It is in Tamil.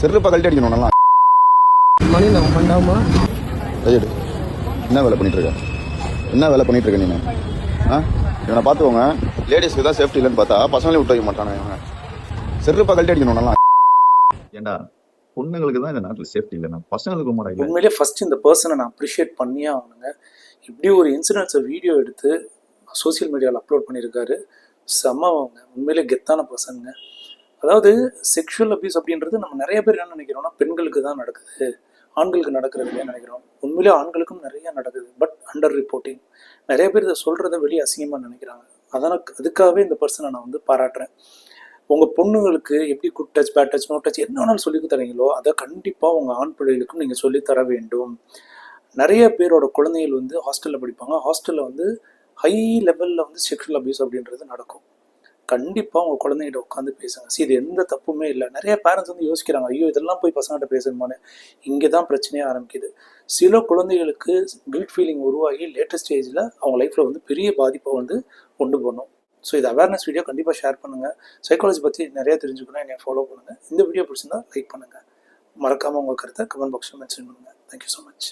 செருப்பை கழட்டி அடிக்கணும் நல்லா. மணி நம்ம பண்ணாமா கையெடு. என்ன வேலை பண்ணிட்டு இருக்க? என்ன வேலை பண்ணிட்டு இருக்க நீ? இவனை பார்த்துக்கோங்க. லேடிஸ்க்கு தான் சேஃப்டி இல்லைன்னு பார்த்தா பசங்களையும் விட்டு வைக்க மாட்டானே இவங்க. செருப்பை கழட்டி அடிக்கணும் நல்லா. ஏண்டா பொண்ணுங்களுக்கு தான் இந்த நாட்டில் சேஃப்டி இல்லைன்னா பசங்களுக்கு மாட்டாங்க. உண்மையிலேயே ஃபர்ஸ்ட் இந்த பர்சனை நான் அப்ரிஷியேட் பண்ணியே ஆகணுங்க. இப்படி ஒரு இன்சிடென்ட்ஸை வீடியோ எடுத்து சோசியல் மீடியாவில் அப்லோட் பண்ணியிருக்காரு. செம்மவங்க, உண்மையிலே கெத்தான பர்சனுங்க. அதாவது செக்ஷுவல் அபியூஸ் அப்படின்றது நம்ம நிறைய பேர் என்ன நினைக்கிறோம்னா பெண்களுக்கு தான் நடக்குது, ஆண்களுக்கு நடக்கிறது இல்லையா நினைக்கிறோம். உண்மையிலே ஆண்களுக்கும் நிறைய நடக்குது. But under reporting. நிறைய பேர் இதை சொல்கிறத வெளியே அசிங்கமாக நினைக்கிறாங்க. அதுக்காகவே இந்த பர்சனை நான் வந்து பாராட்டுறேன். உங்கள் பொண்ணுங்களுக்கு எப்படி good touch, bad touch, no touch என்ன வேணாலும் சொல்லி தரீங்களோ அதை கண்டிப்பாக உங்கள் ஆண் பிள்ளைகளுக்கும் நீங்கள் சொல்லித்தர வேண்டும். நிறைய பேரோட குழந்தைகள் வந்து ஹாஸ்டலில் படிப்பாங்க. ஹாஸ்டலில் வந்து ஹை லெவலில் வந்து செக்ஷுவல் அபியூஸ் அப்படின்றது நடக்கும். கண்டிப்பாக உங்கள் குழந்தைகிட்ட உட்காந்து பேசுங்க. இது எந்த தப்புமே இல்லை. நிறைய பேரண்ட்ஸ் வந்து யோசிக்கிறாங்க, ஐயோ இதெல்லாம் போய் பசங்கள்கிட்ட பேசணுமான்னு. இங்கே தான் பிரச்சனையே ஆரம்பிக்குது. சில குழந்தைகளுக்கு கில்ட் ஃபீலிங் உருவாகி லேட்டஸ்ட் ஸ்டேஜில் அவங்க லைஃப்பில் வந்து பெரிய பாதிப்பை வந்து கொண்டு போகணும். ஸோ இது அவேர்னஸ் வீடியோ கண்டிப்பாக ஷேர் பண்ணுங்கள். சைக்காலஜி பற்றி நிறையா தெரிஞ்சுக்கணும், என்னை ஃபாலோ பண்ணுங்கள். இந்த வீடியோ பிடிச்சிருந்தா லைக் பண்ணுங்கள். மறக்காமல் உங்கள் கருத்தை கமெண்ட் பாக்ஸில் மென்ஷன் பண்ணுங்கள். Thank you so much.